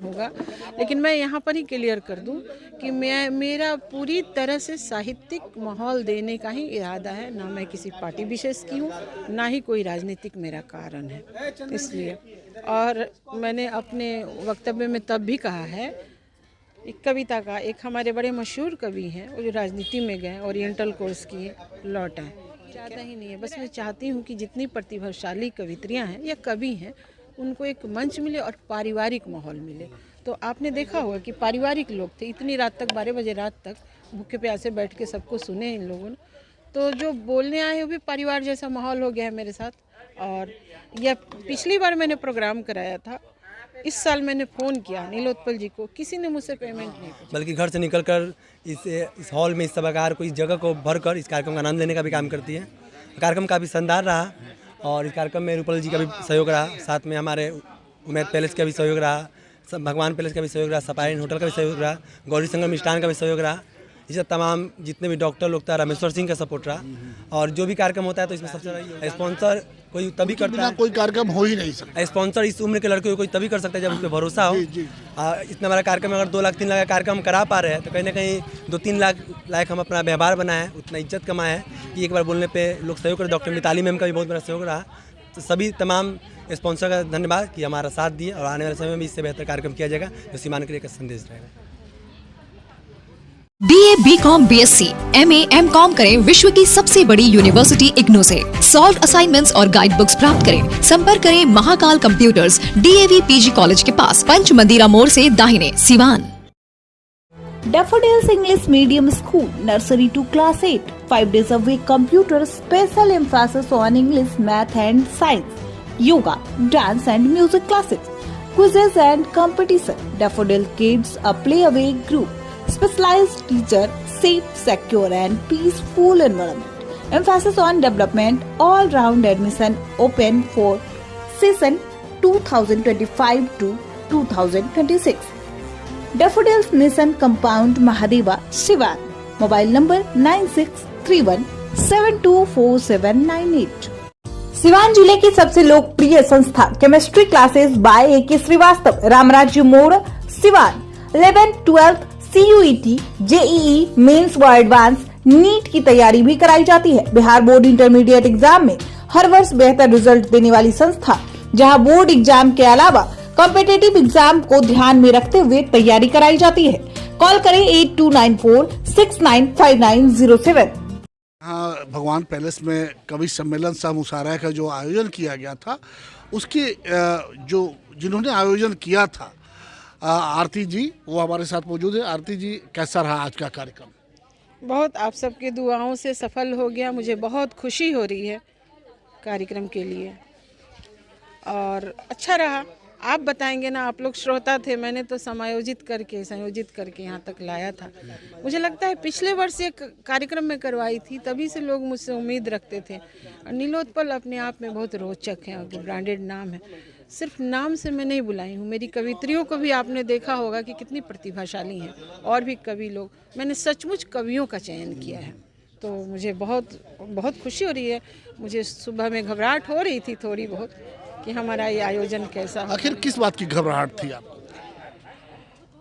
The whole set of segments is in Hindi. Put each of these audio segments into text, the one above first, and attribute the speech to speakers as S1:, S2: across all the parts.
S1: होगा, लेकिन मैं यहाँ पर ही क्लियर कर दूँ कि मेरा पूरी तरह से साहित्यिक माहौल देने का ही इरादा है। ना मैं किसी पार्टी विशेष की हूँ, ना ही कोई राजनीतिक मेरा कारण है। इसलिए और मैंने अपने वक्तव्य में तब भी कहा है, एक कविता का, एक हमारे बड़े मशहूर कवि हैं वो जो राजनीति में गए, ओरिएंटल कोर्स किए, लौट आए। ज़्यादा ही नहीं है, बस मैं चाहती हूँ कि जितनी प्रतिभाशाली कवित्रियाँ हैं या कवि हैं उनको एक मंच मिले और पारिवारिक माहौल मिले। तो आपने देखा होगा कि पारिवारिक लोग थे, इतनी रात तक, 12 बजे रात तक भूखे प्यासे बैठ के सबको सुने इन लोगों ने। तो जो बोलने आए वो भी परिवार जैसा माहौल हो गया है मेरे साथ। और यह पिछली बार मैंने प्रोग्राम कराया था, इस साल मैंने फ़ोन किया नीलोत्पल जी को, किसी ने मुझसे पेमेंट नहीं पूछा।
S2: बल्कि घर से निकलकर इस हॉल में, इस सभागार को, इस जगह को भरकर इस कार्यक्रम का आनंद लेने का भी काम करती है। कार्यक्रम काफ़ी शानदार रहा और इस कार्यक्रम में रूपल जी का भी सहयोग रहा, साथ में हमारे उमेद पैलेस का भी सहयोग रहा, भगवान पैलेस का भी सहयोग रहा, सपाइन होटल का भी सहयोग रहा, गौरी संगम मिष्ठान का भी सहयोग रहा। इसे तमाम जितने भी डॉक्टर लोग था, रामेश्वर सिंह का सपोर्ट रहा। और जो भी कार्यक्रम होता है तो इसमें सबसे ज़्यादा स्पॉन्सर कोई तभी करता है,
S3: कोई कार्यक्रम हो ही नहीं सकता।
S2: स्पॉन्सर इस उम्र के लड़के को कोई तभी कर सकता है जब उस पर भरोसा हो। इतना बड़ा कार्यक्रम, अगर 2 लाख 3 लाख का कार्यक्रम करा पा रहे हैं तो कहीं ना कहीं 2-3 लाख लायक हम अपना व्यवहार बनाए, उतना इज्जत कमाए हैं कि एक बार बोलने पे लोग सहयोग करें। डॉक्टर मिताली मैम का भी बहुत बड़ा सहयोग रहा। तो सभी तमाम स्पॉन्सर का धन्यवाद कि हमारा साथ दिए और आने वाले समय में इससे बेहतर कार्यक्रम किया जाएगा जो सीमांत के लिए एक संदेश रहेगा।
S4: BA, BCom, BSc, MA, MCom करें विश्व की सबसे बड़ी यूनिवर्सिटी इग्नू से। सॉल्व असाइनमेंट्स और गाइड बुक्स प्राप्त करें। संपर्क करें Mahakal computers, DAV PG college के पास, पंच मंदिरा मोड़ से दाहिने, Siwan.
S5: Daffodils English Medium School, Nursery to Class 8, 5 days a week computer, special emphasis on English, Math and Science, Yoga, Dance and Music classes, quizzes and competition. Daffodil Kids, a play-away group. Specialized teacher, safe, secure and peaceful environment. Emphasis on development, all-round admission open for session 2025 to 2026. Daffodils Mission Compound, Mahadeva, Siwan. Mobile number 9631724798. Siwan जिले की सबसे लोकप्रिय संस्था chemistry classes by A.K. Srivastava, Ramrajya मोड़, Siwan. 11th 12th CUET, JEE, mains व एडवांस नीट की तैयारी भी कराई जाती है। बिहार बोर्ड इंटरमीडिएट एग्जाम में हर वर्ष बेहतर रिजल्ट देने वाली संस्था, जहां बोर्ड एग्जाम के अलावा कॉम्पिटिटिव एग्जाम को ध्यान में रखते हुए तैयारी कराई जाती है। कॉल करें 8294695907।
S3: हाँ, भगवान पैलेस में कवि सम्मेलन सह मुशायरा का जो आयोजन किया गया था, उसके जो जिन्होंने आयोजन किया था, आरती जी, वो हमारे साथ मौजूद है। आरती जी, कैसा रहा आज का कार्यक्रम?
S1: बहुत आप सबके दुआओं से सफल हो गया। मुझे बहुत खुशी हो रही है कार्यक्रम के लिए और अच्छा रहा। आप बताएंगे ना, आप लोग श्रोता थे, मैंने तो संयोजित करके यहाँ तक लाया था। मुझे लगता है पिछले वर्ष एक कार्यक्रम में करवाई थी, तभी से लोग मुझसे उम्मीद रखते थे। और नीलोत्पल अपने आप में बहुत रोचक है और ब्रांडेड नाम है। सिर्फ नाम से मैं नहीं बुलाई हूँ, मेरी कवित्रियों को भी आपने देखा होगा कि कितनी प्रतिभाशाली हैं। और भी कवि लोग, मैंने सचमुच कवियों का चयन किया है। तो मुझे बहुत बहुत खुशी हो रही है। मुझे सुबह में घबराहट हो रही थी थोड़ी बहुत कि हमारा ये आयोजन कैसा हो।
S3: आखिर किस बात की घबराहट थी आपको?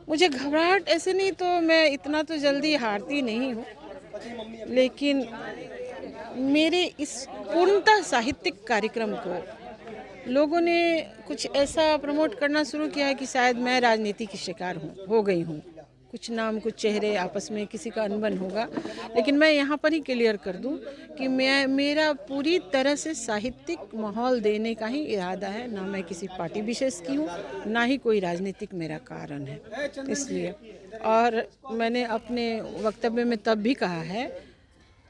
S1: मुझे घबराहट ऐसे नहीं, तो मैं इतना तो जल्दी हारती नहीं हूँ, लेकिन मेरे इस पूर्णतः साहित्यिक कार्यक्रम को लोगों ने कुछ ऐसा प्रमोट करना शुरू किया है कि शायद मैं राजनीति की शिकार हो गई हूँ। कुछ नाम, कुछ चेहरे, आपस में किसी का अनबन होगा, लेकिन मैं यहाँ पर ही क्लियर कर दूँ कि मेरा पूरी तरह से साहित्यिक माहौल देने का ही इरादा है। ना मैं किसी पार्टी विशेष की हूँ, ना ही कोई राजनीतिक मेरा कारण है। इसलिए और मैंने अपने वक्तव्य में तब भी कहा है,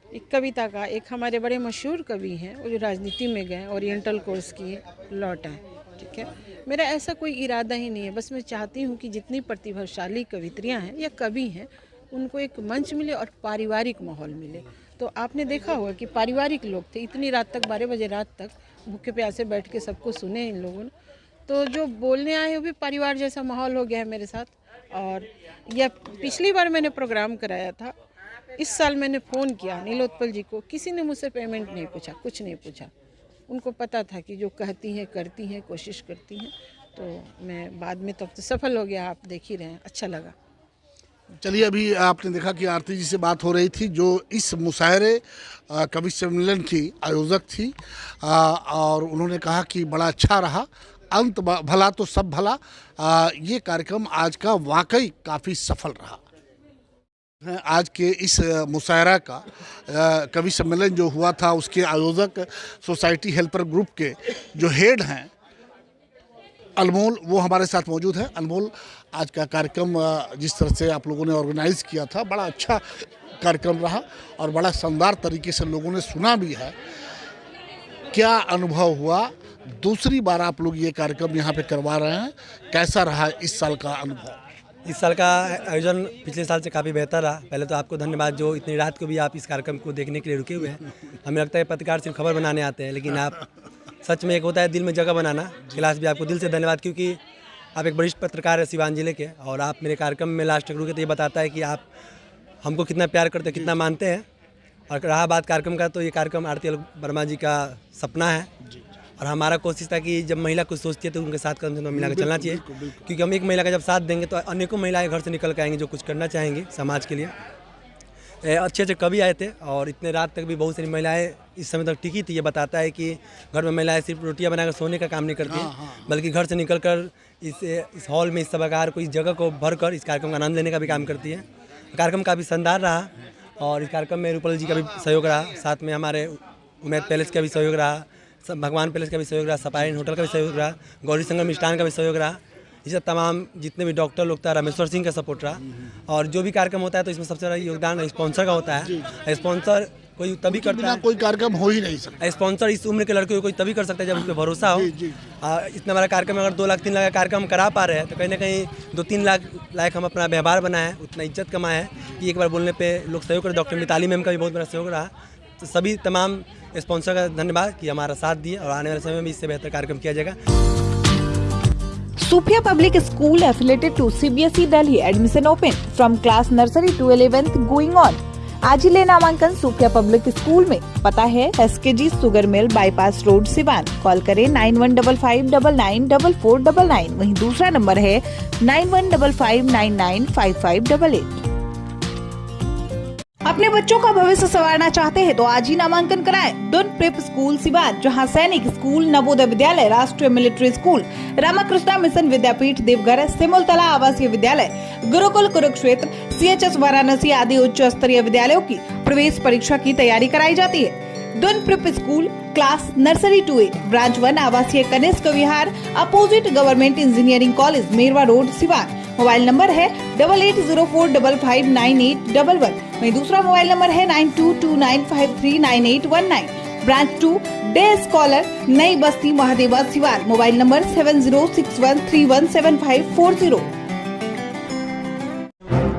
S1: एक कविता का, एक हमारे बड़े मशहूर कवि हैं वो जो राजनीति में गए, ओरिएंटल कोर्स किए, लौट आए। ठीक है, मेरा ऐसा कोई इरादा ही नहीं है। बस मैं चाहती हूँ कि जितनी प्रतिभाशाली कवित्रियाँ हैं या कवि हैं उनको एक मंच मिले और पारिवारिक माहौल मिले। तो आपने देखा होगा कि पारिवारिक लोग थे, इतनी रात तक, 12 बजे रात तक भूखे प्यासे बैठ के सबको सुने इन लोगों ने। तो जो बोलने आए वो भी परिवार जैसा माहौल हो गया है मेरे साथ। और यह पिछली बार मैंने प्रोग्राम कराया था, इस साल मैंने फ़ोन किया नीलोत्पल जी को, किसी ने मुझसे पेमेंट नहीं पूछा, कुछ नहीं पूछा। उनको पता था कि जो कहती हैं करती हैं, कोशिश करती हैं। तो मैं बाद में तो सफल हो गया, आप देख ही रहे हैं, अच्छा लगा।
S3: चलिए, अभी आपने देखा कि आरती जी से बात हो रही थी जो इस मुशायरे कवि सम्मेलन की आयोजक थी, और उन्होंने कहा कि बड़ा अच्छा रहा, अंत भला तो सब भला। ये कार्यक्रम आज का वाकई काफ़ी सफल रहा। आज के इस मुशायरा का कवि सम्मेलन जो हुआ था उसके आयोजक सोसाइटी हेल्पर ग्रुप के जो हेड हैं अनमोल, वो हमारे साथ मौजूद है। अनमोल, आज का कार्यक्रम जिस तरह से आप लोगों ने ऑर्गेनाइज किया था, बड़ा अच्छा कार्यक्रम रहा और बड़ा शानदार तरीके से लोगों ने सुना भी है। क्या अनुभव हुआ? दूसरी बार आप लोग ये कार्यक्रम यहाँ पे करवा रहे हैं, कैसा रहा इस साल का अनुभव?
S2: इस साल का आयोजन पिछले साल से काफ़ी बेहतर रहा। पहले तो आपको धन्यवाद जो इतनी रात को भी आप इस कार्यक्रम को देखने के लिए रुके हुए हैं। हमें लगता है पत्रकार सिर्फ खबर बनाने आते हैं, लेकिन आप सच में एक होता है दिल में जगह बनाना। क्लास भी आपको दिल से धन्यवाद, क्योंकि आप एक वरिष्ठ पत्रकार है सिवान जिले के, और आप मेरे कार्यक्रम में लास्ट तक रुके तो ये बताता है कि आप हमको कितना प्यार करते हैं, कितना मानते हैं। और रहा बात कार्यक्रम का, तो ये कार्यक्रम आरती वर्मा जी का सपना है और हमारा कोशिश था कि जब महिला कुछ सोचती है तो उनके साथ कदम से मिला कर चलना चाहिए, क्योंकि हम एक महिला का जब साथ देंगे तो अनेकों महिलाएं घर से निकल के आएंगी जो कुछ करना चाहेंगी समाज के लिए। अच्छे अच्छे कवि आए थे और इतने रात तक भी बहुत सारी महिलाएं इस समय तक टिकी थी। ये बताता है कि घर में महिलाएं सिर्फ रोटियां बनाकर सोने का काम नहीं करती, बल्कि घर से निकलकर इस हॉल में, इस सभागार को, इस जगह को भर कर इस कार्यक्रम का आनंद लेने का भी काम करती है। कार्यक्रम काफ़ी शानदार रहा और इस कार्यक्रम में रूपल जी का भी सहयोग रहा, साथ में हमारे उमेद पैलेस का भी सहयोग रहा, भगवान पैलेस का भी सहयोग रहा, सपाइन होटल का भी सहयोग रहा, गौरी संगम मिष्ठान का भी सहयोग रहा। इसे तमाम जितने भी डॉक्टर लोग था, रामेश्वर सिंह का सपोर्ट रहा। और जो भी कार्यक्रम होता है तो इसमें सबसे बड़ा योगदान स्पॉन्सर का होता है। स्पॉन्सर कोई तभी करता है,
S3: कोई कार्यक्रम हो ही नहीं सकता।
S2: स्पॉन्सर इस उम्र के लड़के को कोई तभी कर सकता है जब उस पर भरोसा हो। इतना बड़ा कार्यक्रम, अगर 2 लाख 3 लाख का कार्यक्रम करा पा रहे हैं तो कहीं ना कहीं 2-3 लाख लायक हम अपना व्यवहार बनाए, उतना इज्जत कमाए है कि एक बार बोलने पे लोग सहयोग करें। डॉक्टर मिताली मैम का भी बहुत बड़ा सहयोग रहा। तो सभी तमाम स्पॉन्सर का धन्यवाद कि हमारा साथ दिए और आने वाले समय में इससे बेहतर कार्यक्रम किया जाएगा।
S5: Sophia Public School affiliated to CBSE Delhi. Admission open from class nursery to 11th going on. आज ही ले नामांकन सोफिया पब्लिक स्कूल में। पता है SKG sugar mill bypass road Siwan. Call करें 9155994499। वहीं दूसरा नंबर है 9155995588। अपने बच्चों का भविष्य संवारना चाहते हैं तो आज ही नामांकन कराएं। डुन प्रेप स्कूल सिवान, जहां सैनिक स्कूल, नवोदय विद्यालय, राष्ट्रीय मिलिट्री स्कूल, रामाकृष्णा मिशन विद्यापीठ देवघर, सिमुलतला आवासीय विद्यालय, गुरुकुल कुरुक्षेत्र, CHS वाराणसी आदि उच्च स्तरीय विद्यालयों की प्रवेश परीक्षा की तैयारी कराई जाती है। Doon prep school class nursery to 8, branch 1 आवासीय Kanishka Vihar, opposite government engineering college, Mairwa road Siwan. Mobile number है 8804559811। वहीं दूसरा मोबाइल नंबर है 9229539819। ब्रांच 2 डे स्कॉलर, नई बस्ती, Mahadeva Siwan. Mobile number 7061317540।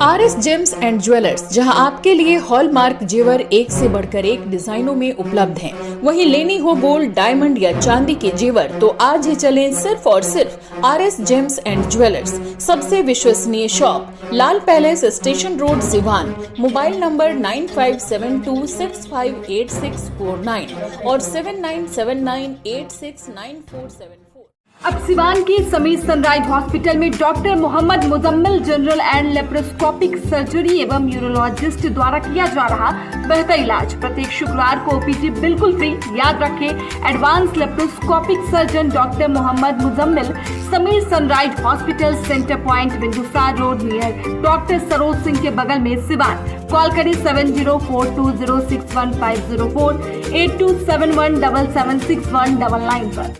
S6: RS James and jewellers, जहां आपके लिए हॉलमार्क जेवर एक से बढ़कर एक डिजाइनों में उपलब्ध हैं। वहीं लेनी हो गोल्ड, डायमंड या चांदी के जेवर तो आज ही चलें सिर्फ और सिर्फ RS जेम्स एंड ज्वेलर्स। सबसे विश्वसनीय shop, Lal palace, station road, Siwan. Mobile number 9572658649 और 7979869474।
S7: अब सिवान के समीर सनराइज हॉस्पिटल में doctor Mohammad Muzammil general and laparoscopic surgery एवं यूरोलॉजिस्ट द्वारा किया जा रहा बेहतर इलाज। प्रत्येक शुक्रवार को OPD बिल्कुल फ्री। याद रखें, advance laparoscopic surgeon doctor Mohammad Muzammil, Sameer sunrise hospital, centre point, Bindusar road, near doctor Saroj Singh के बगल में, सिवान। कॉल करें 7042061504 8271776199 पर।